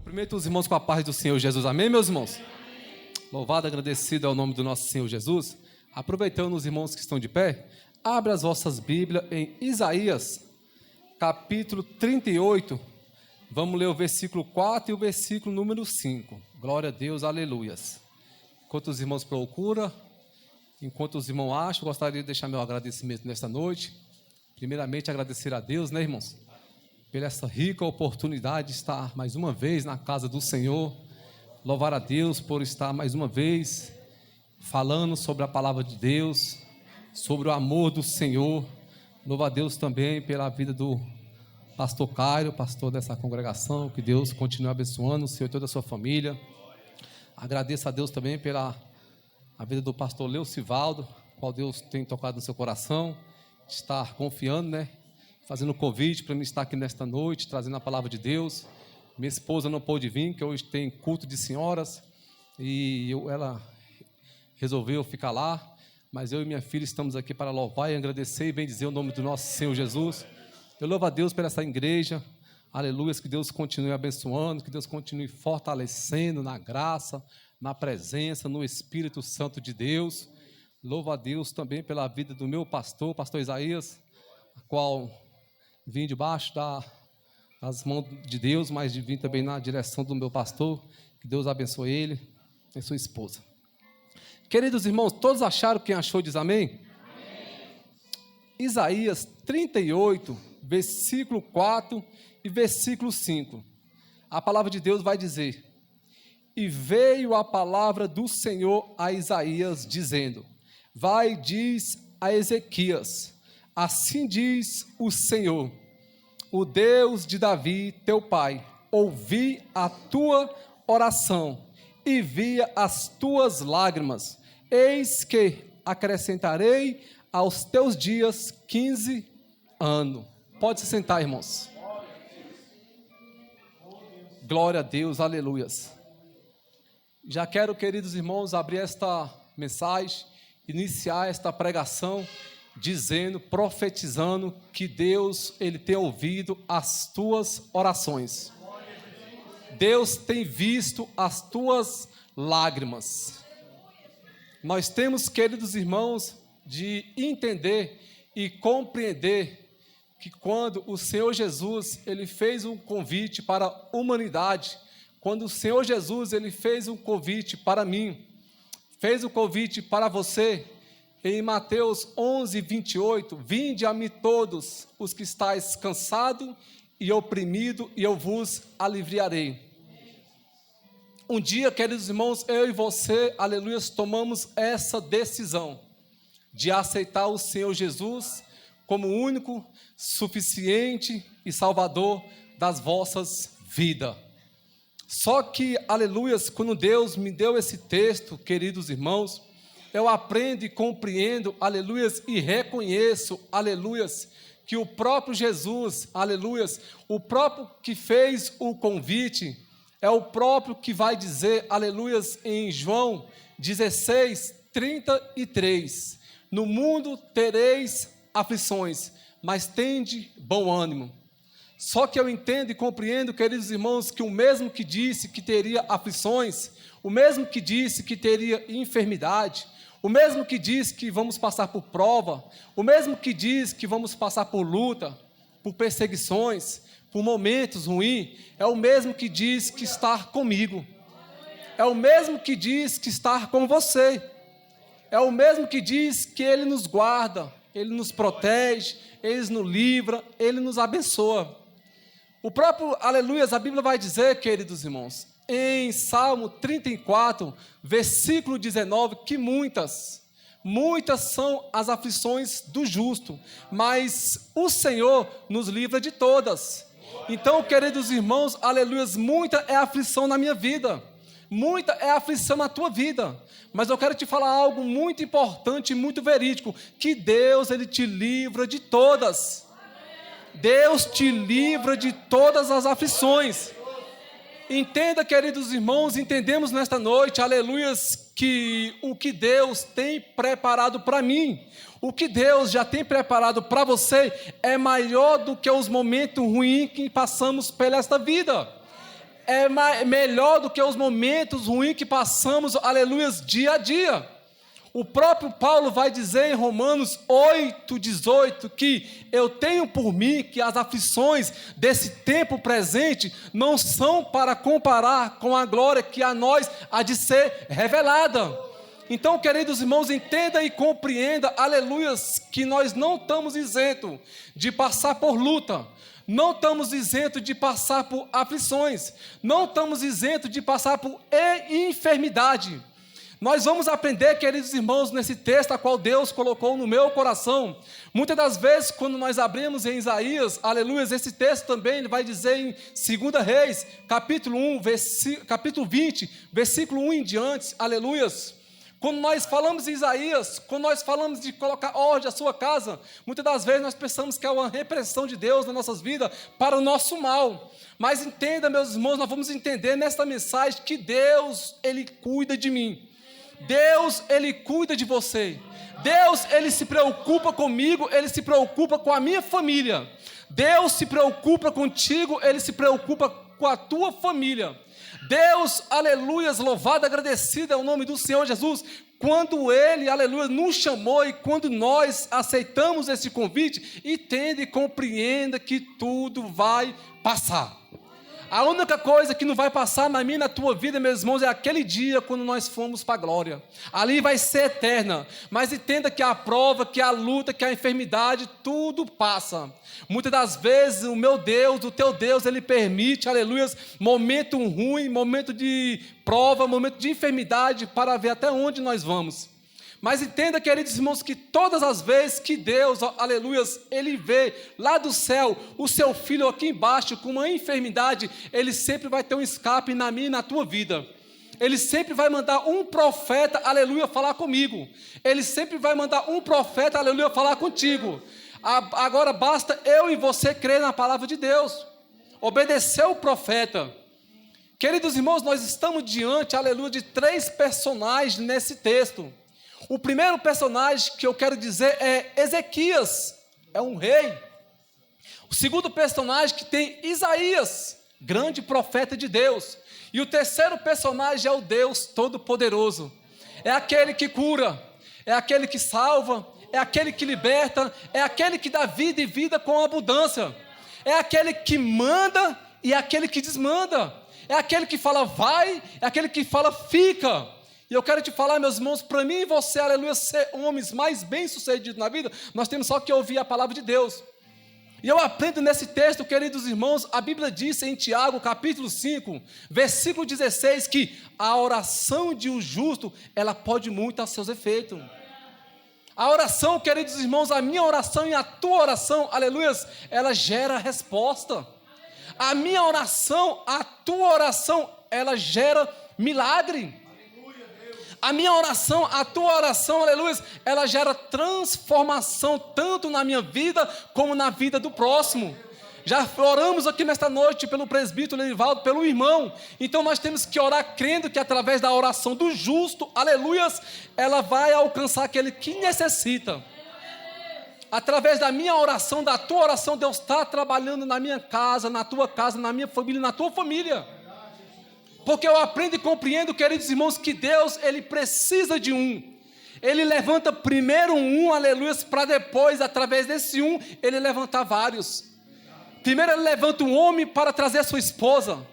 Cumprimento os irmãos com a paz do Senhor Jesus. Amém, meus irmãos? Amém. Louvado, agradecido é o nome do nosso Senhor Jesus. Aproveitando os irmãos que estão de pé, abre as vossas Bíblias em Isaías, capítulo 38. Vamos ler o versículo 4 e o versículo número 5. Glória a Deus, aleluias. Enquanto os irmãos procuram, enquanto os irmãos acham, gostaria de deixar meu agradecimento nesta noite. Primeiramente, agradecer a Deus, né, irmãos? Pela essa rica oportunidade de estar mais uma vez na casa do Senhor. Louvar a Deus por estar mais uma vez falando sobre a palavra de Deus, sobre o amor do Senhor. Louvar a Deus também pela vida do pastor Cairo, pastor dessa congregação. Que Deus continue abençoando o Senhor e toda a sua família. Agradeço a Deus também pela a vida do pastor Leucivaldo, qual Deus tem tocado no seu coração, de estar confiando, né? Fazendo o convite para mim estar aqui nesta noite, trazendo a palavra de Deus. Minha esposa não pôde vir, que hoje tem culto de senhoras, e ela resolveu ficar lá, mas eu e minha filha estamos aqui para louvar e agradecer e bendizer o nome do nosso Senhor Jesus. Eu louvo a Deus por essa igreja, aleluia, que Deus continue abençoando, que Deus continue fortalecendo na graça, na presença, no Espírito Santo de Deus. Louvo a Deus também pela vida do meu pastor, pastor Isaías, a qual vim debaixo das mãos de Deus, mas vim também na direção do meu pastor. Que Deus abençoe ele e sua esposa. Queridos irmãos, todos acharam? Quem achou diz amém? Amém. Isaías 38, versículo 4 e versículo 5. A palavra de Deus vai dizer: E veio a palavra do Senhor a Isaías, dizendo: Vai, diz a Ezequias, assim diz o Senhor, o Deus de Davi, teu pai, ouvi a tua oração e vi as tuas lágrimas. Eis que acrescentarei aos teus dias 15 anos. Pode se sentar, irmãos. Glória a Deus, aleluias. Já quero, queridos irmãos, abrir esta mensagem, iniciar esta pregação, dizendo, profetizando que Deus, Ele tem ouvido as tuas orações. Deus tem visto as tuas lágrimas. Nós temos, queridos irmãos, de entender e compreender que quando o Senhor Jesus, Ele fez um convite para a humanidade, quando o Senhor Jesus, Ele fez um convite para mim, fez um convite para você, em Mateus 11, 28, vinde a mim todos os que estáis cansados e oprimidos, e eu vos aliviarei. Um dia, queridos irmãos, eu e você, aleluia, tomamos essa decisão de aceitar o Senhor Jesus como o único, suficiente e salvador das vossas vidas. Só que, aleluia, quando Deus me deu esse texto, queridos irmãos, eu aprendo e compreendo, aleluias, e reconheço, aleluias, que o próprio Jesus, aleluias, o próprio que fez o convite, é o próprio que vai dizer, aleluias, em João 16, 33, no mundo tereis aflições, mas tende bom ânimo. Só que eu entendo e compreendo, queridos irmãos, que o mesmo que disse que teria aflições, o mesmo que disse que teria enfermidade, o mesmo que diz que vamos passar por prova, o mesmo que diz que vamos passar por luta, por perseguições, por momentos ruins, é o mesmo que diz que está comigo, é o mesmo que diz que está com você, é o mesmo que diz que Ele nos guarda, Ele nos protege, Ele nos livra, Ele nos abençoa. O próprio, aleluias, a Bíblia vai dizer, queridos irmãos, em Salmo 34, versículo 19, que muitas são as aflições do justo, mas o Senhor nos livra de todas. Então, queridos irmãos, aleluias, muita é a aflição na minha vida, muita é a aflição na tua vida, mas eu quero te falar algo muito importante e muito verídico, que Deus, Ele te livra de todas. Deus te livra de todas as aflições. Entenda, queridos irmãos, entendemos nesta noite, aleluias, que o que Deus tem preparado para mim, o que Deus já tem preparado para você, é maior do que os momentos ruins que passamos pela esta vida. melhor do que os momentos ruins que passamos, aleluias, dia a dia. O próprio Paulo vai dizer em Romanos 8,18 que eu tenho por mim que as aflições desse tempo presente não são para comparar com a glória que a nós há de ser revelada. Então, queridos irmãos, entenda e compreenda, aleluias, que nós não estamos isentos de passar por luta, não estamos isentos de passar por aflições, não estamos isentos de passar por enfermidade. Nós vamos aprender, queridos irmãos, nesse texto a qual Deus colocou no meu coração. Muitas das vezes, quando nós abrimos em Isaías, aleluia, esse texto também ele vai dizer em 2 Reis, capítulo 20, versículo 1 em diante, aleluias. Quando nós falamos em Isaías, quando nós falamos de colocar ordem à sua casa, muitas das vezes nós pensamos que é uma repressão de Deus nas nossas vidas para o nosso mal. Mas entenda, meus irmãos, nós vamos entender nesta mensagem que Deus, Ele cuida de mim. Deus, Ele cuida de você. Deus, Ele se preocupa comigo, Ele se preocupa com a minha família. Deus se preocupa contigo, Ele se preocupa com a tua família. Deus, aleluias, louvado, agradecido é o nome do Senhor Jesus, quando Ele, aleluia, nos chamou e quando nós aceitamos esse convite, entenda e compreenda que tudo vai passar. A única coisa que não vai passar na minha e na tua vida, meus irmãos, é aquele dia quando nós formos para a glória. Ali vai ser eterna. Mas entenda que a prova, que a luta, que a enfermidade, tudo passa. Muitas das vezes o meu Deus, o teu Deus, Ele permite, aleluia, momento ruim, momento de prova, momento de enfermidade, para ver até onde nós vamos. Mas entenda, queridos irmãos, que todas as vezes que Deus, aleluias, Ele vê lá do céu o seu filho aqui embaixo com uma enfermidade, Ele sempre vai ter um escape na minha e na tua vida. Ele sempre vai mandar um profeta, aleluia, falar comigo. Ele sempre vai mandar um profeta, aleluia, falar contigo. Agora basta eu e você crer na palavra de Deus, obedecer o profeta. Queridos irmãos, nós estamos diante, aleluia, de 3 personagens nesse texto. O primeiro personagem que eu quero dizer é Ezequias, é um rei. O segundo personagem que tem Isaías, grande profeta de Deus. E o terceiro personagem é o Deus Todo-Poderoso. É aquele que cura, é aquele que salva, é aquele que liberta, é aquele que dá vida e vida com abundância. É aquele que manda e é aquele que desmanda. É aquele que fala vai, é aquele que fala fica. E eu quero te falar, meus irmãos, para mim e você, aleluia, ser homens mais bem-sucedidos na vida, nós temos só que ouvir a palavra de Deus. E eu aprendo nesse texto, queridos irmãos, a Bíblia diz em Tiago, capítulo 5, versículo 16, que a oração de um justo, ela pode muito a seus efeitos. A oração, queridos irmãos, a minha oração e a tua oração, aleluia, ela gera resposta. A minha oração, a tua oração, ela gera milagre. A minha oração, a tua oração, aleluia, ela gera transformação tanto na minha vida como na vida do próximo. Já oramos aqui nesta noite pelo presbítero Lenivaldo, pelo irmão. Então nós temos que orar crendo que através da oração do justo, aleluia, ela vai alcançar aquele que necessita. Através da minha oração, da tua oração, Deus está trabalhando na minha casa, na minha família, na tua família. Porque eu aprendo e compreendo, queridos irmãos, que Deus, Ele precisa de um. Ele levanta primeiro um, aleluia, para depois, através desse um, Ele levantar vários. Primeiro Ele levanta um homem para trazer a sua esposa.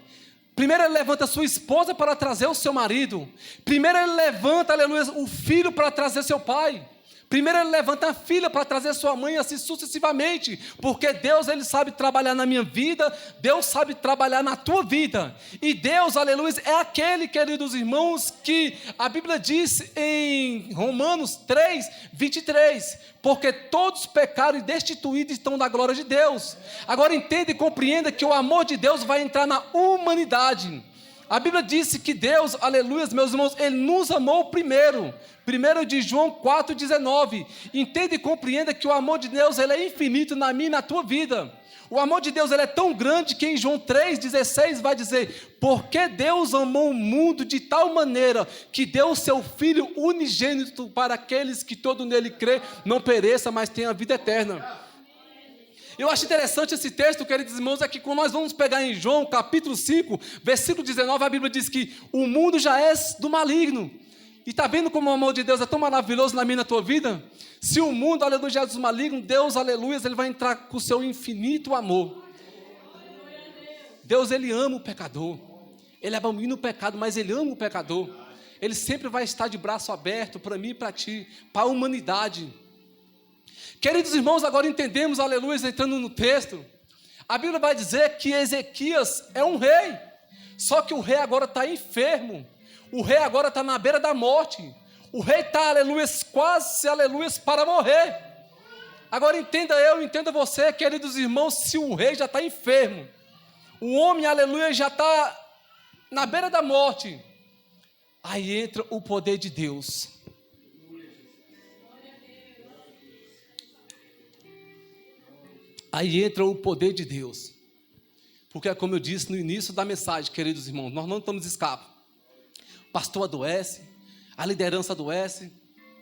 Primeiro Ele levanta a sua esposa para trazer o seu marido. Primeiro Ele levanta, aleluia, o filho para trazer seu pai. Primeiro Ele levanta a filha para trazer sua mãe, assim sucessivamente, porque Deus, Ele sabe trabalhar na minha vida, Deus sabe trabalhar na tua vida, e Deus, aleluia, é aquele, queridos irmãos, que a Bíblia diz em Romanos 3, 23, porque todos pecaram e destituídos estão da glória de Deus. Agora entenda e compreenda que o amor de Deus vai entrar na humanidade. A Bíblia disse que Deus, aleluia, meus irmãos, Ele nos amou primeiro. 1 de João 4,19. Entenda e compreenda que o amor de Deus, ele é infinito na minha e na tua vida. O amor de Deus, ele é tão grande que em João 3,16 vai dizer: porque Deus amou o mundo de tal maneira que deu o seu Filho unigênito para aqueles que todo nele crê, não pereça, mas tenha vida eterna. Eu acho interessante esse texto, queridos irmãos, é que quando nós vamos pegar em João, capítulo 5, versículo 19, a Bíblia diz que o mundo já é do maligno. E está vendo como o amor de Deus é tão maravilhoso na minha e na tua vida? Se o mundo, aleluia, já é do maligno, Deus, aleluia, Ele vai entrar com o seu infinito amor. Deus, Ele ama o pecador. Ele abomina o pecado, mas Ele ama o pecador. Ele sempre vai estar de braço aberto para mim e para ti, para a humanidade. Queridos irmãos, agora entendemos, aleluia, entrando no texto. A Bíblia vai dizer que Ezequias é um rei. Só que o rei agora está enfermo. O rei agora está na beira da morte. O rei está, aleluia, quase, aleluia, para morrer. Agora entenda você, queridos irmãos, se o rei já está enfermo. O homem, aleluia, já está na beira da morte. Aí entra o poder de Deus. Aí entra o poder de Deus. Porque é como eu disse no início da mensagem, queridos irmãos, nós não estamos escapos. O pastor adoece, a liderança adoece,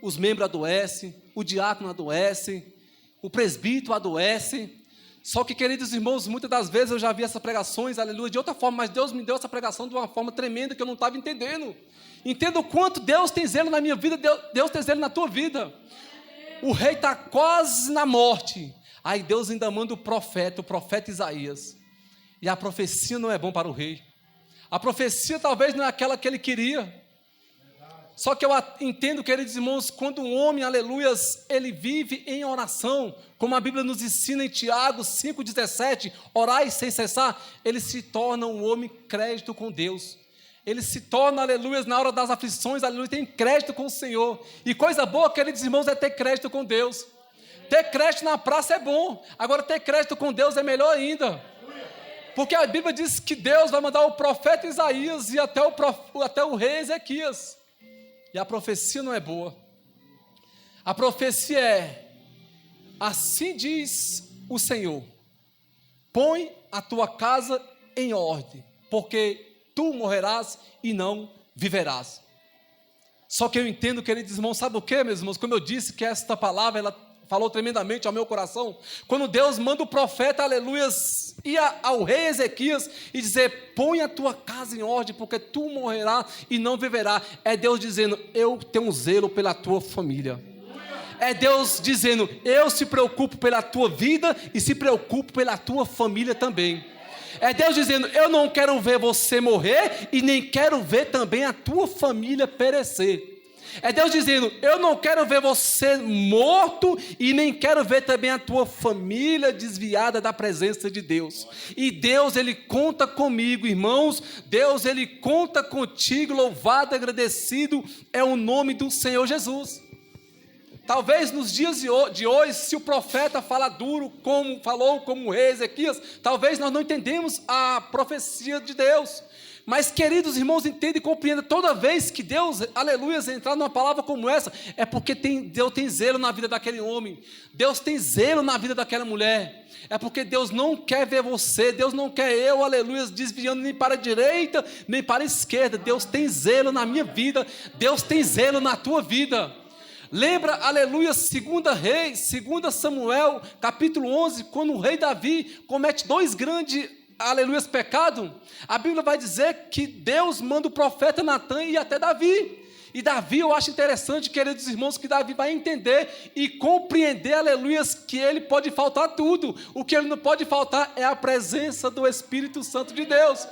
os membros adoecem, o diácono adoece, o presbítero adoece. Só que, queridos irmãos, muitas das vezes eu já vi essas pregações, aleluia, de outra forma, mas Deus me deu essa pregação de uma forma tremenda que eu não estava entendendo. Entenda o quanto Deus tem zelo na minha vida, Deus tem zelo na tua vida. O rei está quase na morte. Aí Deus ainda manda o profeta Isaías. E a profecia não é bom para o rei. A profecia talvez não é aquela que ele queria. Só que eu entendo, queridos irmãos, quando um homem, aleluias, ele vive em oração, como a Bíblia nos ensina em Tiago 5,17, orai sem cessar, ele se torna um homem crédito com Deus. Ele se torna, aleluias, na hora das aflições, aleluia, tem crédito com o Senhor. E coisa boa, queridos irmãos, é ter crédito com Deus. Ter crédito na praça é bom, agora ter crédito com Deus é melhor ainda. Porque a Bíblia diz que Deus vai mandar o profeta Isaías e até o rei Ezequias. E a profecia não é boa. A profecia é: assim diz o Senhor, põe a tua casa em ordem, porque tu morrerás e não viverás. Só que eu entendo, queridos irmãos, sabe o que, meus irmãos? Como eu disse que esta palavra, ela falou tremendamente ao meu coração. Quando Deus manda o profeta, aleluias, ir ao rei Ezequias e dizer: põe a tua casa em ordem, porque tu morrerás e não viverás. É Deus dizendo: eu tenho zelo pela tua família. É Deus dizendo: eu se preocupo pela tua vida e se preocupo pela tua família também. É Deus dizendo: eu não quero ver você morrer e nem quero ver também a tua família perecer. É Deus dizendo: eu não quero ver você morto e nem quero ver também a tua família desviada da presença de Deus. E Deus, Ele conta comigo, irmãos. Deus, Ele conta contigo. Louvado, agradecido é o nome do Senhor Jesus. Talvez nos dias de hoje, se o profeta fala duro, como falou como o rei Ezequias, talvez nós não entendemos a profecia de Deus. Mas, queridos irmãos, entenda e compreenda, toda vez que Deus, aleluia, entrar numa palavra como essa, é porque Deus tem zelo na vida daquele homem, Deus tem zelo na vida daquela mulher, é porque Deus não quer ver você, Deus não quer eu, aleluia, desviando nem para a direita, nem para a esquerda. Deus tem zelo na minha vida, Deus tem zelo na tua vida. Lembra, aleluia, 2 Samuel, capítulo 11, quando o rei Davi comete 2 grandes, aleluia, pecados, a Bíblia vai dizer que Deus manda o profeta Natan e até Davi. E Davi, eu acho interessante, queridos irmãos, que Davi vai entender e compreender, aleluia, que ele pode faltar tudo. O que ele não pode faltar é a presença do Espírito Santo de Deus.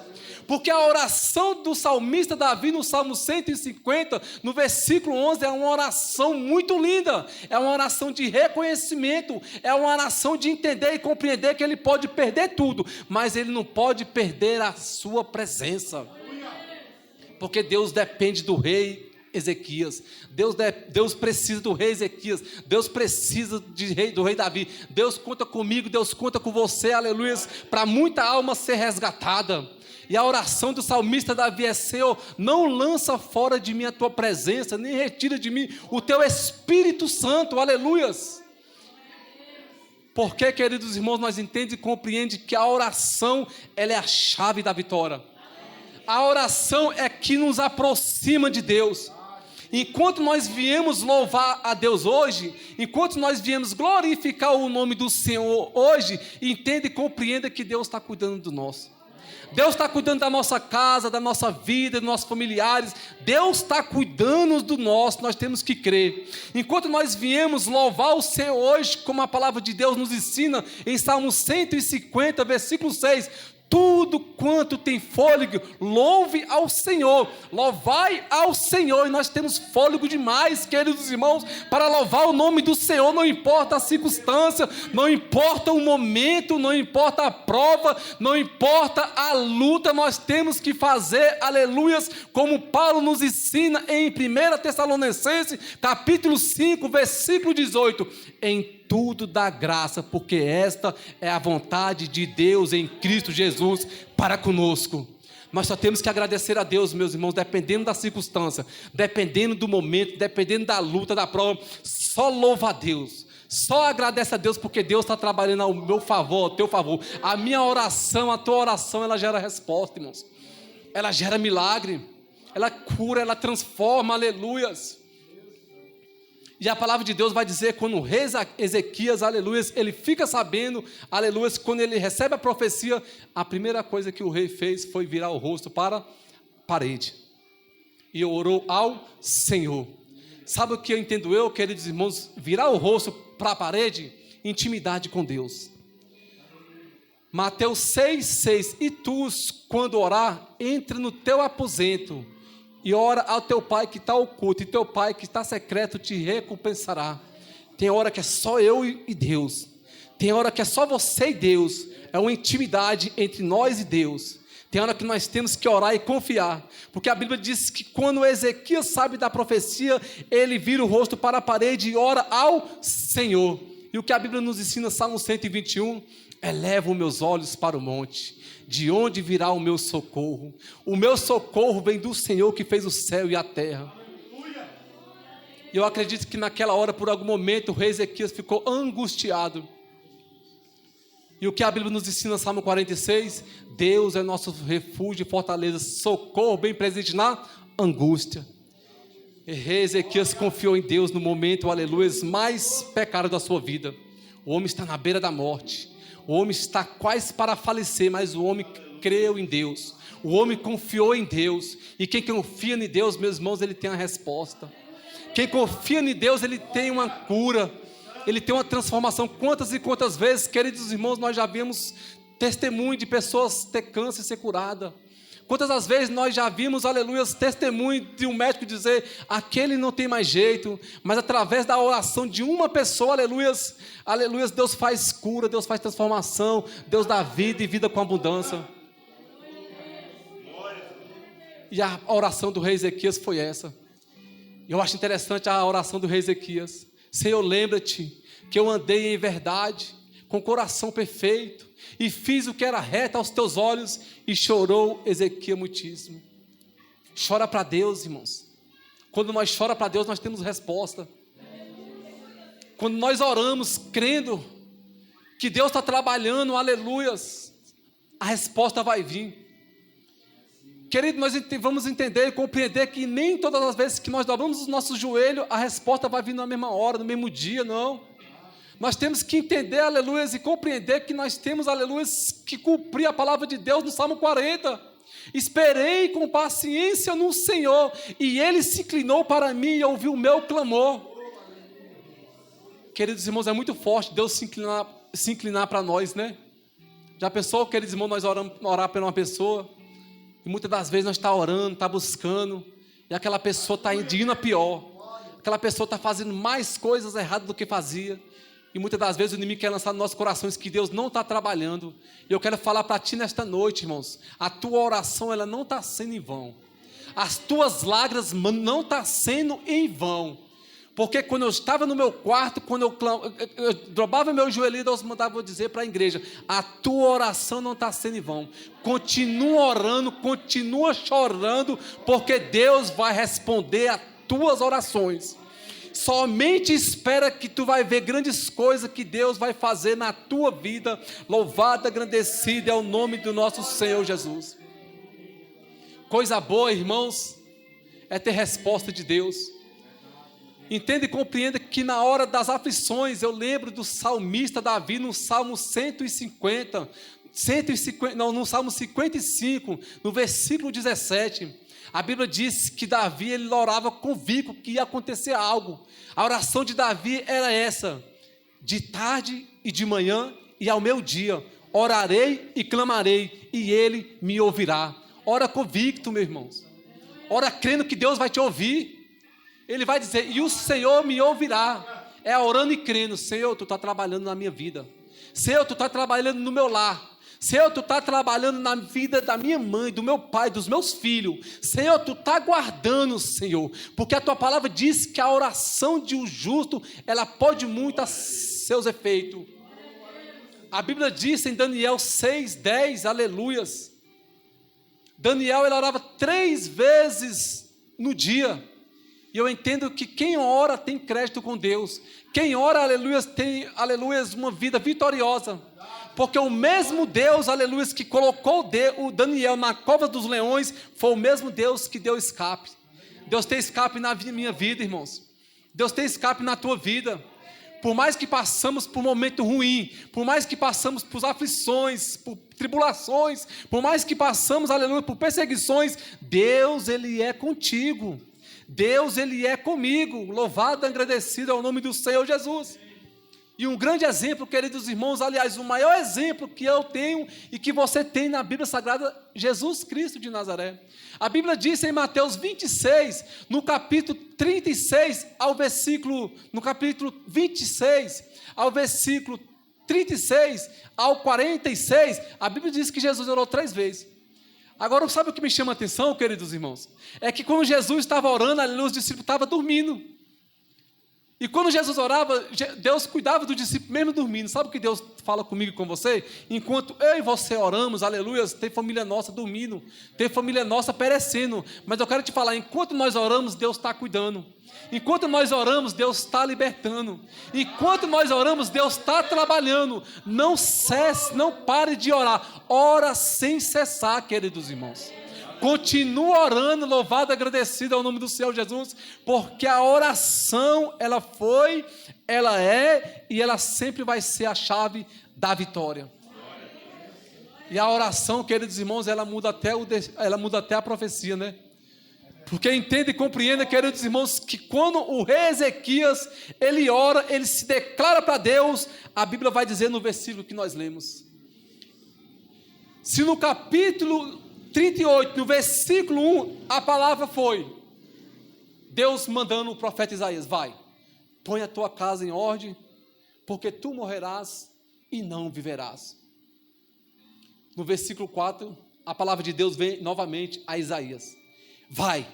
Porque a oração do salmista Davi no Salmo 150, no versículo 11, é uma oração muito linda. É uma oração de reconhecimento, é uma oração de entender e compreender que ele pode perder tudo, mas ele não pode perder a sua presença. Porque Deus depende do rei Ezequias, Deus precisa do rei Ezequias, Deus precisa do rei Davi. Deus conta comigo, Deus conta com você, aleluia, para muita alma ser resgatada. E a oração do salmista Davi é: Senhor, não lança fora de mim a tua presença, nem retira de mim o teu Espírito Santo, aleluias. Porque, queridos irmãos, nós entendemos e compreendemos que a oração, ela é a chave da vitória. A oração é que nos aproxima de Deus. Enquanto nós viemos louvar a Deus hoje, enquanto nós viemos glorificar o nome do Senhor hoje, entenda e compreenda que Deus está cuidando do nosso. Deus está cuidando da nossa casa, da nossa vida, dos nossos familiares. Deus está cuidando do nosso, nós temos que crer. Enquanto nós viemos louvar o Senhor hoje, como a palavra de Deus nos ensina, em Salmo 150, versículo 6, tudo quanto tem fôlego, louve ao Senhor, louvai ao Senhor. E nós temos fôlego demais, queridos irmãos, para louvar o nome do Senhor. Não importa a circunstância, não importa o momento, não importa a prova, não importa a luta, nós temos que fazer aleluias, como Paulo nos ensina em 1 Tessalonicenses, capítulo 5, versículo 18, em tudo dá graça, porque esta é a vontade de Deus em Cristo Jesus para conosco. Nós só temos que agradecer a Deus, meus irmãos, dependendo da circunstância, dependendo do momento, dependendo da luta, da prova, só louva a Deus, só agradece a Deus, porque Deus está trabalhando ao meu favor, ao teu favor. A minha oração, a tua oração, ela gera resposta, irmãos, ela gera milagre, ela cura, ela transforma, aleluias. E a palavra de Deus vai dizer, quando o rei Ezequias, aleluias, ele fica sabendo, aleluias, quando ele recebe a profecia, a primeira coisa que o rei fez foi virar o rosto para a parede. E orou ao Senhor. Sabe o que eu entendo queridos irmãos? Virar o rosto para a parede, intimidade com Deus. Mateus 6,6, e tu, quando orar, entra no teu aposento, e ora ao teu pai que está oculto, e teu pai que está secreto te recompensará. Tem hora que é só eu e Deus, tem hora que é só você e Deus, é uma intimidade entre nós e Deus. Tem hora que nós temos que orar e confiar, porque a Bíblia diz que quando Ezequias sabe da profecia, ele vira o rosto para a parede e ora ao Senhor. E o que a Bíblia nos ensina, Salmo 121, eleva os meus olhos para o monte, de onde virá o meu socorro? O meu socorro vem do Senhor que fez o céu e a terra. E eu acredito que naquela hora, por algum momento, o rei Ezequias ficou angustiado. E o que a Bíblia nos ensina, Salmo 46, Deus é nosso refúgio e fortaleza, socorro bem presente na angústia. E rei Ezequias confiou em Deus no momento, aleluia, mais pecado da sua vida. O homem está na beira da morte. O homem está quase para falecer, mas o homem creu em Deus. O homem confiou em Deus. E quem confia em Deus, meus irmãos, ele tem a resposta. Quem confia em Deus, ele tem uma cura. Ele tem uma transformação. Quantas e quantas vezes, queridos irmãos, nós já vimos testemunho de pessoas ter câncer e ser curada. Quantas as vezes nós já vimos, aleluia, testemunho de um médico dizer, aquele não tem mais jeito, mas através da oração de uma pessoa, aleluia, Deus faz cura, Deus faz transformação, Deus dá vida e vida com abundância. E a oração do rei Ezequias foi essa. Eu acho interessante a oração do rei Ezequias. Senhor, lembra-te que eu andei em verdade, com coração perfeito, e fiz o que era reto aos teus olhos, e chorou Ezequias muitíssimo. Chora para Deus, irmãos. Quando nós choramos para Deus, nós temos resposta. Quando nós oramos, crendo que Deus está trabalhando, aleluias, a resposta vai vir. Querido, nós vamos entender e compreender que nem todas as vezes que nós dobramos os nossos joelhos, a resposta vai vir na mesma hora, no mesmo dia, não. Nós temos que entender, aleluia, e compreender que nós temos, aleluia, que cumprir a palavra de Deus no Salmo 40. Esperei com paciência no Senhor, e Ele se inclinou para mim e ouviu o meu clamor. Queridos irmãos, é muito forte Deus se inclinar para nós, né? Já pensou, queridos irmãos, nós orar por uma pessoa, e muitas das vezes nós estamos orando, estamos buscando, e aquela pessoa está indo a pior, aquela pessoa está fazendo mais coisas erradas do que fazia. E muitas das vezes o inimigo quer lançar nos nossos corações que Deus não está trabalhando. E eu quero falar para ti nesta noite, irmãos, a tua oração ela não está sendo em vão. As tuas lágrimas não estão sendo em vão. Porque quando eu estava no meu quarto, quando eu dobrava meu joelho, Deus mandava dizer para a igreja, a tua oração não está sendo em vão. Continua orando, continua chorando, porque Deus vai responder a tuas orações. Somente espera que tu vai ver grandes coisas que Deus vai fazer na tua vida. Louvado, agradecido é o nome do nosso Senhor Jesus. Coisa boa, irmãos, é ter resposta de Deus. Entenda e compreenda que na hora das aflições, eu lembro do salmista Davi no Salmo 150, no Salmo 55, no versículo 17. A Bíblia diz que Davi, ele orava convicto que ia acontecer algo. A oração de Davi era essa: de tarde e de manhã e ao meu dia, orarei e clamarei, e ele me ouvirá. Ora convicto, meus irmãos. Ora crendo que Deus vai te ouvir. Ele vai dizer, e o Senhor me ouvirá. É orando e crendo: Senhor, tu está trabalhando na minha vida. Senhor, tu está trabalhando no meu lar. Senhor, tu está trabalhando na vida da minha mãe, do meu pai, dos meus filhos. Senhor, tu está guardando, Senhor, porque a tua palavra diz que a oração de um justo, ela pode muito a seus efeitos. A Bíblia diz em Daniel 6:10, aleluias. Daniel, ele orava 3 vezes no dia. E eu entendo que quem ora tem crédito com Deus. Quem ora, aleluias, tem, aleluias, uma vida vitoriosa. Porque o mesmo Deus, aleluia, que colocou o Daniel na cova dos leões, foi o mesmo Deus que deu escape. Deus tem escape na minha vida, irmãos. Deus tem escape na tua vida. Por mais que passamos por um momento ruim, por mais que passamos por aflições, por tribulações, por mais que passamos, aleluia, por perseguições, Deus, Ele é contigo. Deus, Ele é comigo. Louvado e agradecido é o nome do Senhor Jesus. E um grande exemplo, queridos irmãos, aliás, o maior exemplo que eu tenho e que você tem na Bíblia Sagrada, Jesus Cristo de Nazaré. A Bíblia diz em Mateus 26, no capítulo 36 ao versículo, no capítulo 26 ao versículo 36 ao 46, a Bíblia diz que Jesus orou 3 vezes. Agora, sabe o que me chama a atenção, queridos irmãos? É que quando Jesus estava orando, os discípulos estavam dormindo. E quando Jesus orava, Deus cuidava do discípulo mesmo dormindo. Sabe o que Deus fala comigo e com você? Enquanto eu e você oramos, aleluia, tem família nossa dormindo, tem família nossa perecendo. Mas eu quero te falar, enquanto nós oramos, Deus está cuidando. Enquanto nós oramos, Deus está libertando. Enquanto nós oramos, Deus está trabalhando. Não cesse, não pare de orar. Ora sem cessar, queridos irmãos. Continua orando, louvado e agradecido ao nome do Senhor Jesus, porque a oração, ela foi, ela é e ela sempre vai ser a chave da vitória. E a oração, queridos irmãos, ela muda até a profecia, né? Porque entenda e compreenda, queridos irmãos, que quando o rei Ezequias, ele ora, ele se declara para Deus, a Bíblia vai dizer no versículo que nós lemos. Se no capítulo 38, no versículo 1, a palavra foi Deus mandando o profeta Isaías: vai, põe a tua casa em ordem, porque tu morrerás e não viverás. No versículo 4, a palavra de Deus vem novamente a Isaías: vai,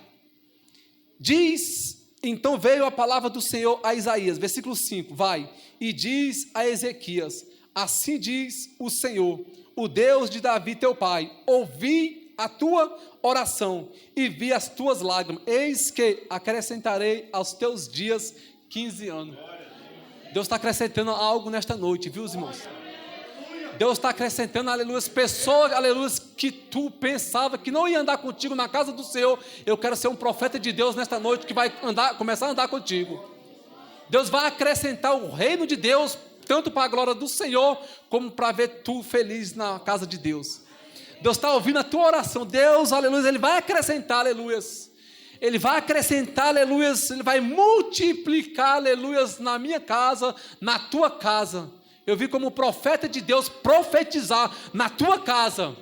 diz, então veio a palavra do Senhor a Isaías, versículo 5, vai, e diz a Ezequias: assim diz o Senhor, o Deus de Davi teu pai, ouvi a tua oração e vi as tuas lágrimas, eis que acrescentarei aos teus dias 15 anos. Deus está acrescentando algo nesta noite, viu, irmãos? Deus está acrescentando, aleluia, pessoas, aleluia, que tu pensava que não ia andar contigo na casa do Senhor. Eu quero ser um profeta de Deus nesta noite que vai começar a andar contigo. Deus vai acrescentar o reino de Deus, tanto para a glória do Senhor, como para ver tu feliz na casa de Deus. Deus está ouvindo a tua oração. Deus, aleluia, Ele vai acrescentar, aleluia. Ele vai acrescentar, aleluia. Ele vai multiplicar, aleluia, na minha casa, na tua casa. Eu vi como profeta de Deus profetizar na tua casa.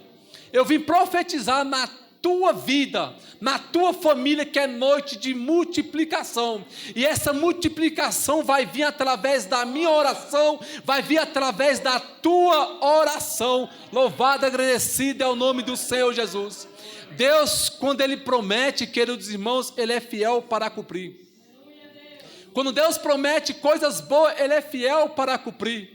Eu vim profetizar na tua vida, na tua família, que é noite de multiplicação. E essa multiplicação vai vir através da minha oração, vai vir através da tua oração. Louvado e agradecido é o nome do Senhor Jesus. Deus, quando Ele promete, queridos irmãos, Ele é fiel para cumprir. Quando Deus promete coisas boas, Ele é fiel para cumprir.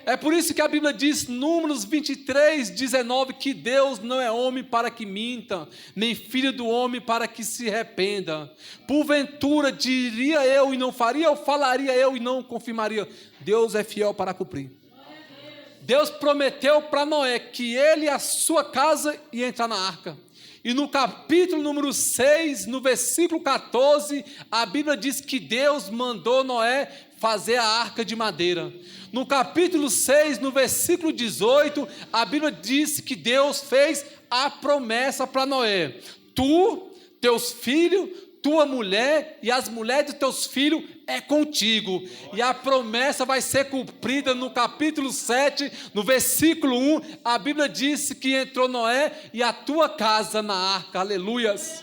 É por isso que a Bíblia diz, Números 23, 19, que Deus não é homem para que minta, nem filho do homem para que se arrependa. Porventura diria eu e não faria, ou falaria eu e não confirmaria. Deus é fiel para cumprir. Deus prometeu para Noé que ele e a sua casa iam entrar na arca. E no capítulo número 6, no versículo 14, a Bíblia diz que Deus mandou Noé fazer a arca de madeira. No capítulo 6, no versículo 18, a Bíblia diz que Deus fez a promessa para Noé: tu, teus filhos, tua mulher e as mulheres dos teus filhos é contigo. E a promessa vai ser cumprida no capítulo 7, no versículo 1, a Bíblia diz que entrou Noé e a tua casa na arca, aleluias.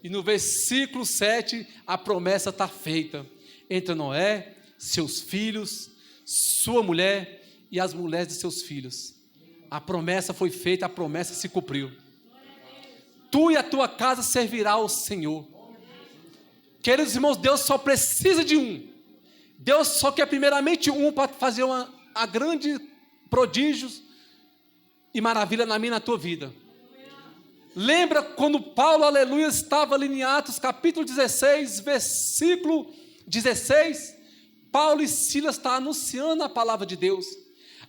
E no versículo 7, a promessa está feita: entra Noé, seus filhos, sua mulher e as mulheres de seus filhos. A promessa foi feita, a promessa se cumpriu. Tu e a tua casa servirá ao Senhor. Queridos irmãos, Deus só precisa de um. Deus só quer primeiramente um para fazer a grande prodígios e maravilha na minha e na tua vida. Lembra quando Paulo, aleluia, estava ali em Atos capítulo 16, versículo 16? Paulo e Silas estão anunciando a palavra de Deus.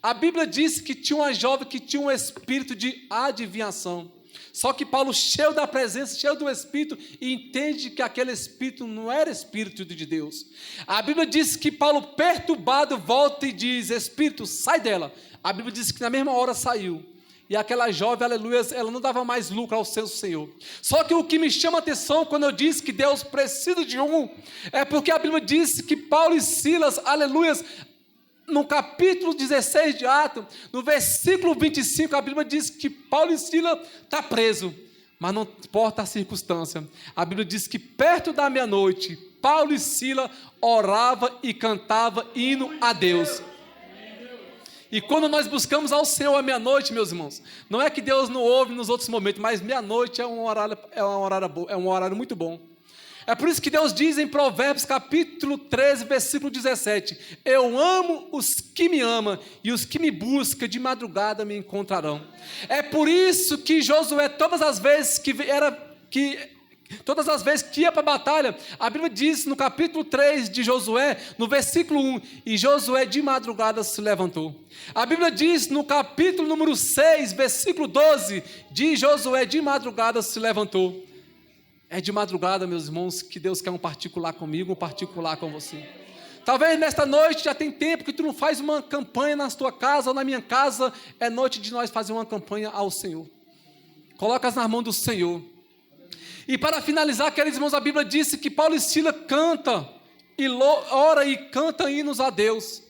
A Bíblia diz que tinha uma jovem que tinha um espírito de adivinhação. Só que Paulo, cheio da presença, cheio do Espírito, entende que aquele Espírito não era Espírito de Deus. A Bíblia diz que Paulo, perturbado, volta e diz: Espírito, sai dela. A Bíblia diz que na mesma hora saiu. E aquela jovem, aleluia, ela não dava mais lucro ao seu Senhor. Só que o que me chama a atenção quando eu disse que Deus precisa de um, é porque a Bíblia diz que Paulo e Silas, aleluia, no capítulo 16 de Atos, no versículo 25, a Bíblia diz que Paulo e Silas estão presos, mas não importa a circunstância. A Bíblia diz que perto da meia-noite, Paulo e Silas oravam e cantavam hino a Deus. E quando nós buscamos ao Senhor à meia-noite, meus irmãos, não é que Deus não ouve nos outros momentos, mas meia-noite é um horário muito bom. É por isso que Deus diz em Provérbios capítulo 13, versículo 17: eu amo os que me amam, e os que me buscam de madrugada me encontrarão. É por isso que Josué, todas as vezes que ia para a batalha, a Bíblia diz no capítulo 3 de Josué, no versículo 1, e Josué de madrugada se levantou. A Bíblia diz no capítulo número 6, versículo 12, de Josué de madrugada se levantou. É de madrugada, meus irmãos, que Deus quer um particular comigo, um particular com você. Talvez nesta noite já tem tempo que tu não faz uma campanha na tua casa ou na minha casa. É noite de nós fazer uma campanha ao Senhor. Coloca-as nas mãos do Senhor. E para finalizar, queridos irmãos, a Bíblia disse que Paulo e Silas canta e ora e canta hinos a Deus.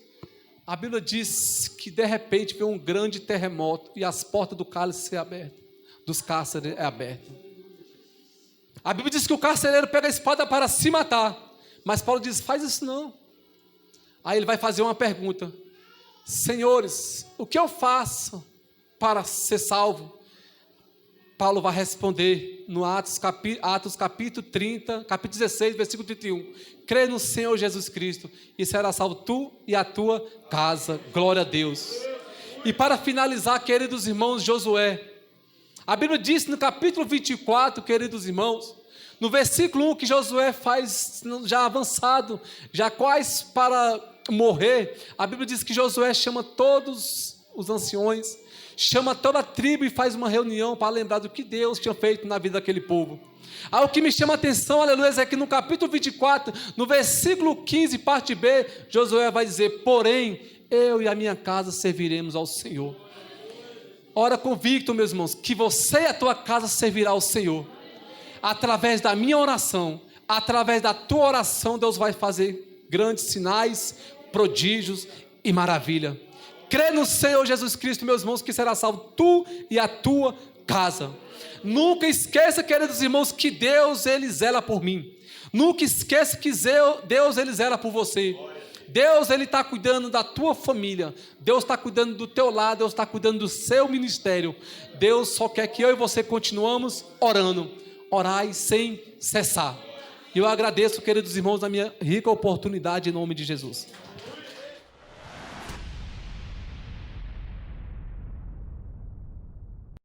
A Bíblia diz que de repente veio um grande terremoto e as portas do cálice se abertas, dos cárceres é aberta. A Bíblia diz que o carcereiro pega a espada para se matar, mas Paulo diz: faz isso não. Aí ele vai fazer uma pergunta: senhores, o que eu faço para ser salvo? Paulo vai responder no Atos capítulo 30, capítulo 16, versículo 31. Crê no Senhor Jesus Cristo e será salvo tu e a tua casa. Glória a Deus. E para finalizar, queridos irmãos, Josué. A Bíblia diz no capítulo 24, queridos irmãos, no versículo 1, que Josué faz, já avançado, já quase para morrer. A Bíblia diz que Josué chama todos os anciões, chama toda a tribo e faz uma reunião para lembrar do que Deus tinha feito na vida daquele povo. O que me chama a atenção, aleluia, é que no capítulo 24, no versículo 15, parte B, Josué vai dizer: porém, eu e a minha casa serviremos ao Senhor. Ora convicto, meus irmãos, que você e a tua casa servirá ao Senhor. Através da minha oração, através da tua oração, Deus vai fazer grandes sinais, prodígios e maravilha. Crê no Senhor Jesus Cristo, meus irmãos, que será salvo tu e a tua casa. Nunca esqueça, queridos irmãos, que Deus, Ele zela por mim. Nunca esqueça que Deus, Ele zela por você. Deus, Ele está cuidando da tua família. Deus está cuidando do teu lado. Deus está cuidando do seu ministério. Deus só quer que eu e você continuamos orando. Orai sem cessar. E eu agradeço, queridos irmãos, a minha rica oportunidade em nome de Jesus.